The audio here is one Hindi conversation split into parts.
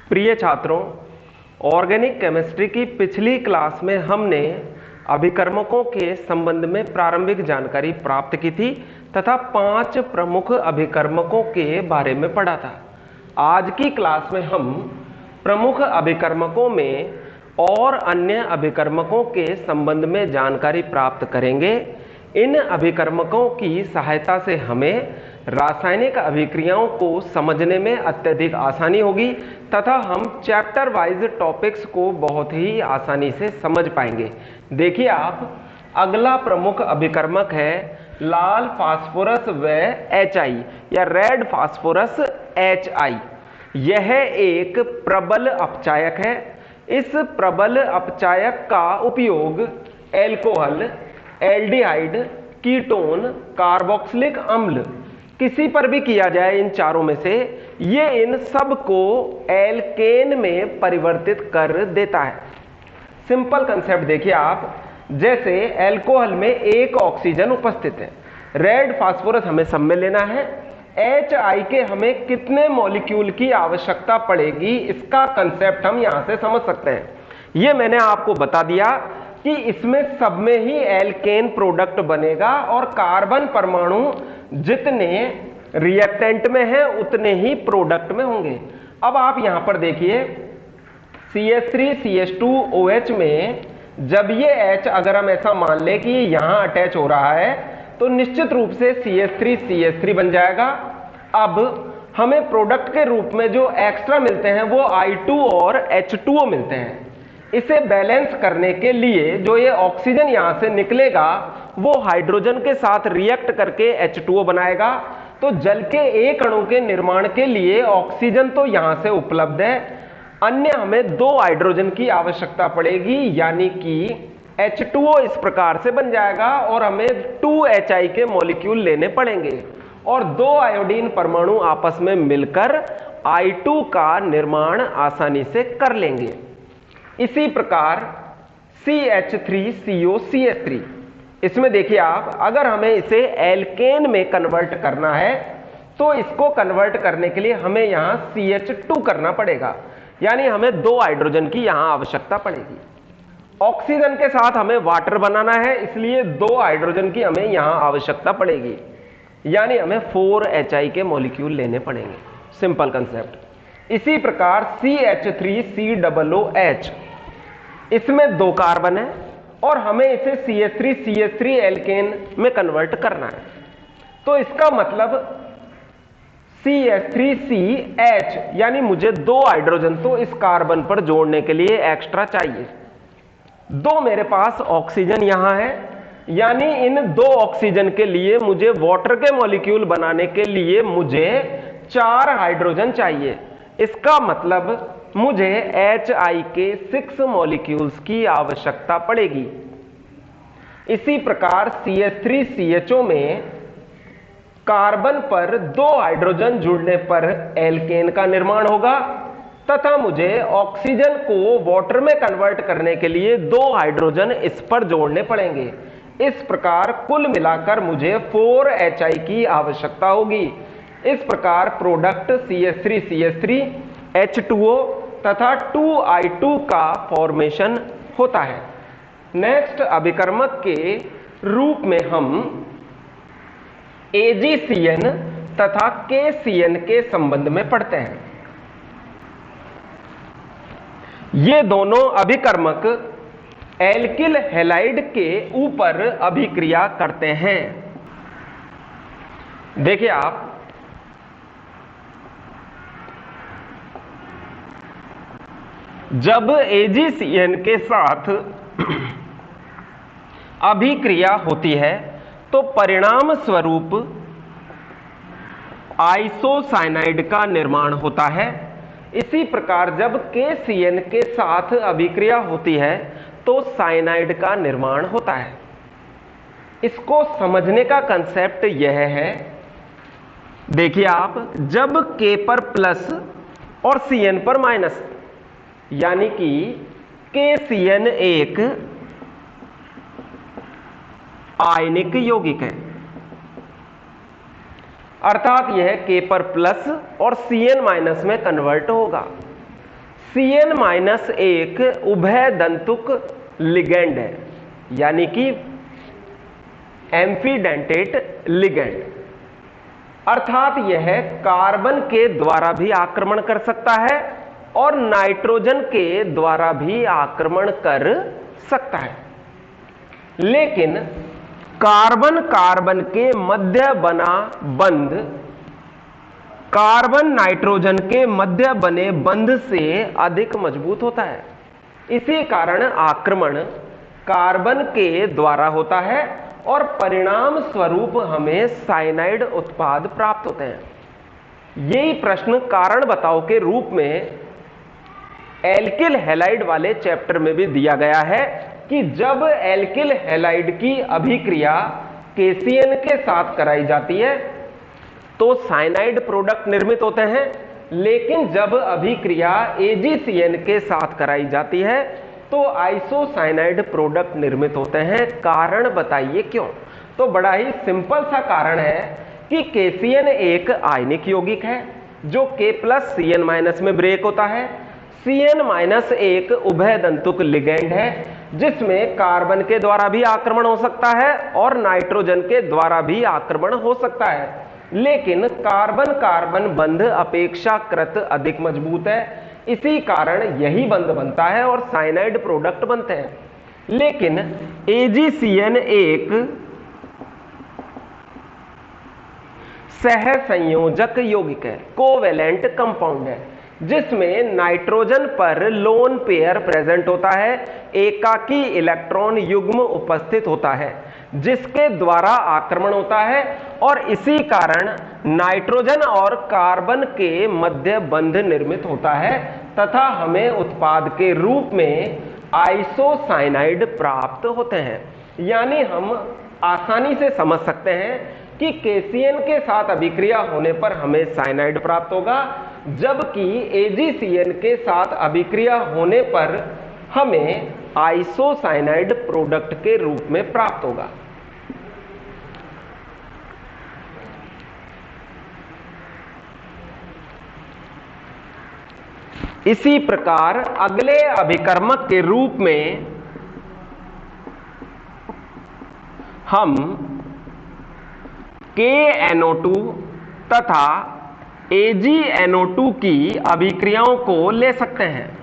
प्रिय छात्रों, ऑर्गेनिक केमिस्ट्री की पिछली क्लास में हमने अभिकर्मकों के संबंध में प्रारंभिक जानकारी प्राप्त की थी तथा 5 प्रमुख अभिकर्मकों के बारे में पढ़ा था। आज की क्लास में हम प्रमुख अभिकर्मकों में और अन्य अभिकर्मकों के संबंध में जानकारी प्राप्त करेंगे। इन अभिकर्मकों की सहायता से हमें रासायनिक अभिक्रियाओं को समझने में अत्यधिक आसानी होगी तथा हम चैप्टर वाइज टॉपिक्स को बहुत ही आसानी से समझ पाएंगे। देखिए आप, अगला प्रमुख अभिकर्मक है लाल फास्फोरस व HI या रेड फास्फोरस HI। यह एक प्रबल अपचायक है। इस प्रबल अपचायक का उपयोग एल्कोहल, एल्डिहाइड, कीटोन, कार्बोक्सिलिक अम्ल किसी पर भी किया जाए, इन चारों में से ये इन सब को एल्केन में परिवर्तित कर देता है। सिंपल कंसेप्ट देखिए आप, जैसे एल्कोहल में एक ऑक्सीजन उपस्थित है, रेड फास्फोरस हमें सब में लेना है, HI के हमें कितने मॉलिक्यूल की आवश्यकता पड़ेगी, इसका कंसेप्ट हम यहां से समझ सकते हैं। ये मैंने आपको बता दिया कि इसमें सब में ही एल्केन प्रोडक्ट बनेगा और कार्बन परमाणु जितने रिएक्टेंट में है उतने ही प्रोडक्ट में होंगे। अब आप यहां पर देखिए CH3CH2OH में जब ये H अगर हम ऐसा मान ले कि यहां अटैच हो रहा है तो निश्चित रूप से CH3CH3 बन जाएगा। अब हमें प्रोडक्ट के रूप में जो एक्स्ट्रा मिलते हैं वो I2 और H2O मिलते हैं। इसे बैलेंस करने के लिए जो ये ऑक्सीजन यहां से निकलेगा वो हाइड्रोजन के साथ रिएक्ट करके H2O बनाएगा। तो जल के एक अणु के निर्माण के लिए ऑक्सीजन तो यहां से उपलब्ध है, अन्य हमें 2 हाइड्रोजन की आवश्यकता पड़ेगी, यानी कि H2O इस प्रकार से बन जाएगा और हमें 2 HI के मॉलिक्यूल लेने पड़ेंगे और 2 आयोडीन परमाणु आपस में मिलकर I2 का निर्माण आसानी से कर लेंगे। इसी प्रकार CH3COCH3, इसमें देखिए आप, अगर हमें इसे एल्केन में कन्वर्ट करना है तो इसको कन्वर्ट करने के लिए हमें यहां CH2 करना पड़ेगा, यानी हमें 2 हाइड्रोजन की यहां आवश्यकता पड़ेगी। ऑक्सीजन के साथ हमें वाटर बनाना है, इसलिए 2 हाइड्रोजन की हमें यहां आवश्यकता पड़ेगी, यानी हमें 4 HI के मॉलिक्यूल लेने पड़ेंगे। Simple concept. इसी प्रकार CH3COOH, इसमें 2 कार्बन है और हमें इसे CH3CH3 एल्केन में कन्वर्ट करना है। तो इसका मतलब CH3CH, यानी मुझे 2 हाइड्रोजन तो इस कार्बन पर जोड़ने के लिए एक्स्ट्रा चाहिए। 2 मेरे पास ऑक्सीजन यहां है, यानी इन 2 ऑक्सीजन के लिए मुझे वाटर के मॉलिक्यूल बनाने के लिए मुझे 4 हाइड्रोजन चाहिए। इसका मतलब मुझे HI के 6 मॉलिक्यूल्स की आवश्यकता पड़ेगी। इसी प्रकार CH3CHO में कार्बन पर 2 हाइड्रोजन जुड़ने पर एल्केन का निर्माण होगा तथा मुझे ऑक्सीजन को वाटर में कन्वर्ट करने के लिए 2 हाइड्रोजन इस पर जोड़ने पड़ेंगे। इस प्रकार कुल मिलाकर मुझे 4 HI की आवश्यकता होगी। इस प्रकार प्रोडक्ट CH3CH3 H2O तथा 2I2 का फॉर्मेशन होता है। नेक्स्ट अभिकर्मक के रूप में हम AgCN तथा KCN के संबंध में पढ़ते हैं। ये दोनों अभिकर्मक एल्किल हैलाइड के ऊपर अभिक्रिया करते हैं। देखिए आप, जब AgCN के साथ अभिक्रिया होती है तो परिणाम स्वरूप आइसोसाइनाइड का निर्माण होता है। इसी प्रकार जब KCN के साथ अभिक्रिया होती है तो साइनाइड का निर्माण होता है। इसको समझने का कंसेप्ट यह है, देखिए आप, जब K पर प्लस और CN पर माइनस, यानी कि KCN एक आयनिक यौगिक है, अर्थात यह K पर प्लस और Cn माइनस में कन्वर्ट होगा। Cn- एक उभय दंतुक लिगेंड है, यानी कि एम्फीडेंटेट लिगेंड, अर्थात यह कार्बन के द्वारा भी आक्रमण कर सकता है और नाइट्रोजन के द्वारा भी आक्रमण कर सकता है। लेकिन कार्बन कार्बन के मध्य बना बंध कार्बन नाइट्रोजन के मध्य बने बंध से अधिक मजबूत होता है। इसी कारण आक्रमण कार्बन के द्वारा होता है और परिणाम स्वरूप हमें साइनाइड उत्पाद प्राप्त होते हैं। यही प्रश्न कारण बताओ के रूप में एल्किल हैलाइड वाले चैप्टर में भी दिया गया है कि जब एल्किल हैलाइड की अभिक्रिया KCN के साथ कराई जाती है तो साइनाइड प्रोडक्ट निर्मित होते हैं, लेकिन जब अभिक्रिया AgCN के साथ कराई जाती है तो आइसोसाइनाइड प्रोडक्ट निर्मित होते हैं। कारण बताइए क्यों? तो बड़ा ही सिंपल सा कारण है कि KCN एक आयनिक यौगिक है जो K+Cn- में ब्रेक होता है। Cn- एक उभय दंतुक लिगेंड है जिसमें कार्बन के द्वारा भी आक्रमण हो सकता है और नाइट्रोजन के द्वारा भी आक्रमण हो सकता है, लेकिन कार्बन कार्बन बंध अपेक्षाकृत अधिक मजबूत है। इसी कारण यही बंध बनता है और साइनाइड प्रोडक्ट बनते हैं। लेकिन AgCN एक सहसंयोजक यौगिक है, कोवेलेंट कंपाउंड है, जिसमें नाइट्रोजन पर लोन पेयर प्रेजेंट होता है, एकाकी इलेक्ट्रॉन युग्म उपस्थित होता है जिसके द्वारा आक्रमण होता है और इसी कारण नाइट्रोजन और कार्बन के मध्य बंध निर्मित होता है तथा हमें उत्पाद के रूप में आइसोसाइनाइड प्राप्त होते हैं। यानी हम आसानी से समझ सकते हैं कि KCN के साथ अभिक्रिया होने पर हमें साइनाइड प्राप्त होगा, जबकि AgCN के साथ अभिक्रिया होने पर हमें आइसोसाइनाइड प्रोडक्ट के रूप में प्राप्त होगा। इसी प्रकार अगले अभिकर्मक के रूप में हम KNO2 तथा AgNO2 की अभिक्रियाओं को ले सकते हैं।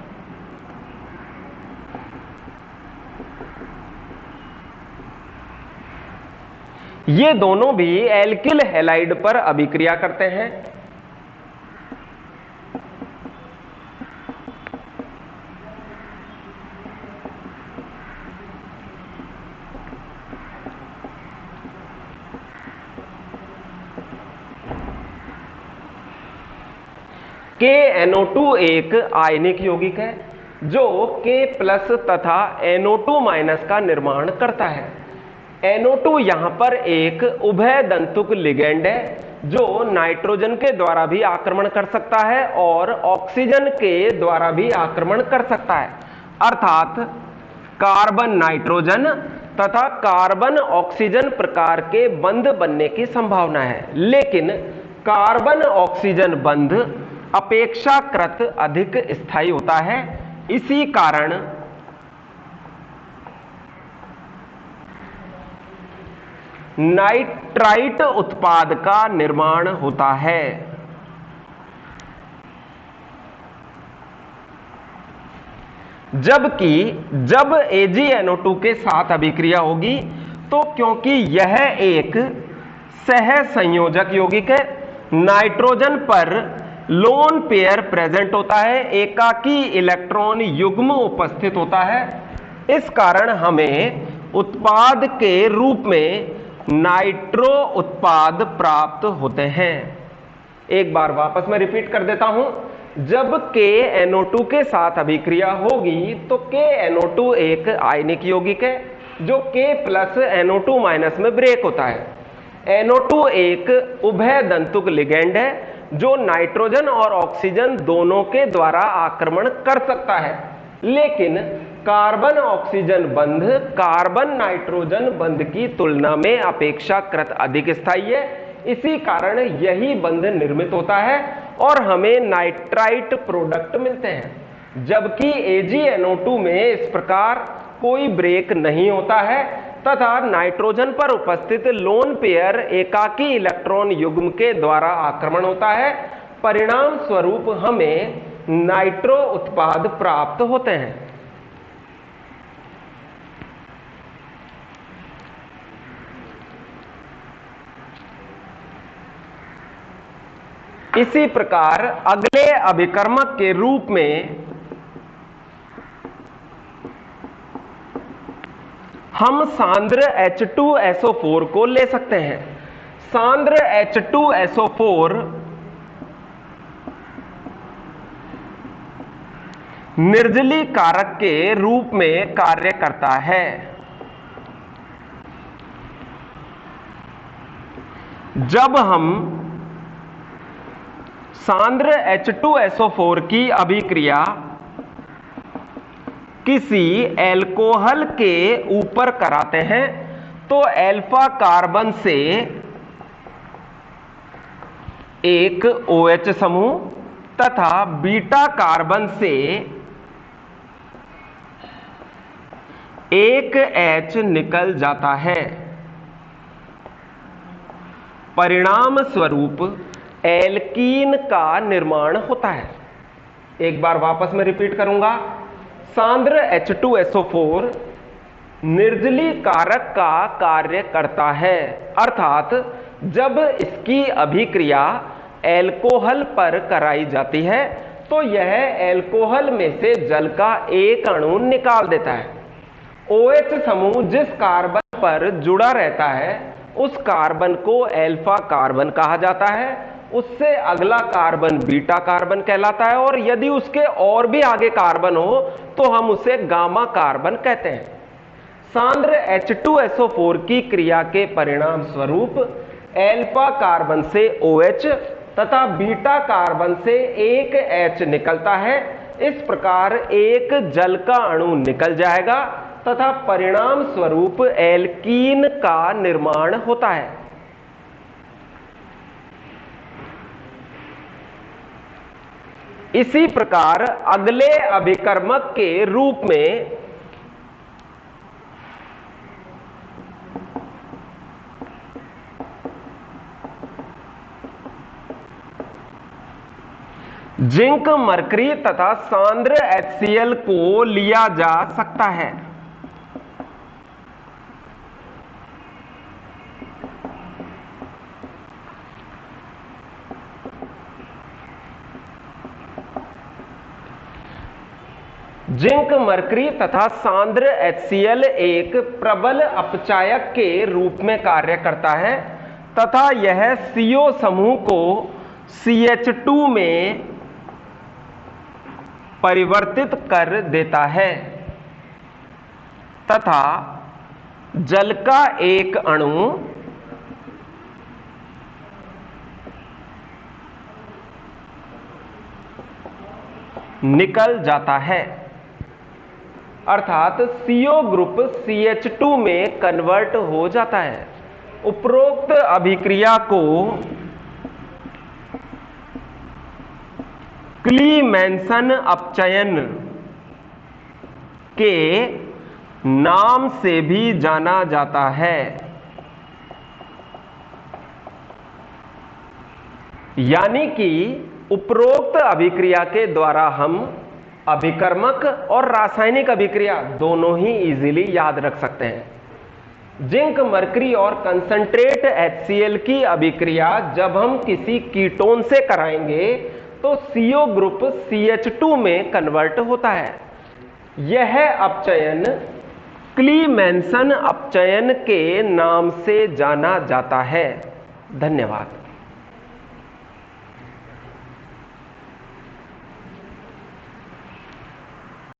ये दोनों भी एल्किल हैलाइड पर अभिक्रिया करते हैं। KNO2 एक आयनिक यौगिक है जो K+ तथा NO2- का निर्माण करता है। NO2 यहां पर एक उभय दंतुक लिगेंड है जो नाइट्रोजन के द्वारा भी आक्रमण कर सकता है और ऑक्सीजन के द्वारा भी आक्रमण कर सकता है, अर्थात कार्बन नाइट्रोजन तथा कार्बन ऑक्सीजन प्रकार के बंध बनने की संभावना है। लेकिन कार्बन ऑक्सीजन बंध अपेक्षाकृत अधिक स्थायी होता है। इसी कारण नाइट्राइट उत्पाद का निर्माण होता है। जबकि जब AgNO2 के साथ अभिक्रिया होगी तो क्योंकि यह एक सहसंयोजक यौगिक है, नाइट्रोजन पर लोन पेयर प्रेजेंट होता है, एकाकी इलेक्ट्रॉन युग्म उपस्थित होता है, इस कारण हमें उत्पाद के रूप में नाइट्रो उत्पाद प्राप्त होते हैं। एक बार वापस मैं रिपीट कर देता हूं, जब KNO2 के साथ अभिक्रिया होगी तो KNO2 एक आयनिक यौगिक है जो K+NO2- में ब्रेक होता है। NO2 एक उभय दंतुक लिगेंड है जो नाइट्रोजन और ऑक्सीजन दोनों के द्वारा आक्रमण कर सकता है, लेकिन कार्बन ऑक्सीजन बंध कार्बन नाइट्रोजन बंध की तुलना में अपेक्षाकृत अधिक स्थायी है। इसी कारण यही बंध निर्मित होता है और हमें नाइट्राइट प्रोडक्ट मिलते हैं। जबकि AgNO2 में इस प्रकार कोई ब्रेक नहीं होता है तथा नाइट्रोजन पर उपस्थित लोन पेयर एकाकी इलेक्ट्रॉन युग्म के द्वारा आक्रमण होता है। परिणाम स्वरूप हमें नाइट्रो उत्पाद प्राप्त होते हैं। इसी प्रकार अगले अभिकर्मक के रूप में हम सांद्र H2SO4 को ले सकते हैं। सांद्र H2SO4 निर्जली कारक के रूप में कार्य करता है। जब हम सांद्र H2SO4 की अभिक्रिया किसी एल्कोहल के ऊपर कराते हैं तो अल्फा कार्बन से एक OH समूह तथा बीटा कार्बन से एक H निकल जाता है। परिणाम स्वरूप एल्कीन का निर्माण होता है। एक बार वापस मैं रिपीट करूंगा। सांद्र H2SO4 निर्जली कारक का कार्य करता है, अर्थात जब इसकी अभिक्रिया एल्कोहल पर कराई जाती है तो यह एल्कोहल में से जल का एक अणु निकाल देता है। OH समूह जिस कार्बन पर जुड़ा रहता है उस कार्बन को अल्फा कार्बन कहा जाता है। उससे अगला कार्बन बीटा कार्बन कहलाता है और यदि उसके और भी आगे कार्बन हो तो हम उसे गामा कार्बन कहते हैं। सांद्र H2SO4 की क्रिया के परिणाम स्वरूप अल्फा कार्बन से OH तथा बीटा कार्बन से एक H निकलता है। इस प्रकार एक जल का अणु निकल जाएगा तथा परिणाम स्वरूप एल्कीन का निर्माण होता है। इसी प्रकार अगले अभिकर्मक के रूप में जिंक मरकरी तथा सांद्र HCl को लिया जा सकता है। जिंक मरकरी तथा सांद्र HCl एक प्रबल अपचायक के रूप में कार्य करता है तथा यह CO समूह को CH2 में परिवर्तित कर देता है तथा जल का एक अणु निकल जाता है, अर्थात CO ग्रुप CH2 में कन्वर्ट हो जाता है। उपरोक्त अभिक्रिया को क्लीमेंसन अपचयन के नाम से भी जाना जाता है। यानी कि उपरोक्त अभिक्रिया के द्वारा हम अभिकर्मक और रासायनिक अभिक्रिया दोनों ही इजीली याद रख सकते हैं। जिंक मरकरी और कंसंट्रेट HCl की अभिक्रिया जब हम किसी कीटोन से कराएंगे तो CO ग्रुप CH2 में कन्वर्ट होता है। यह अपचयन क्लीमेंसन अपचयन के नाम से जाना जाता है। धन्यवाद।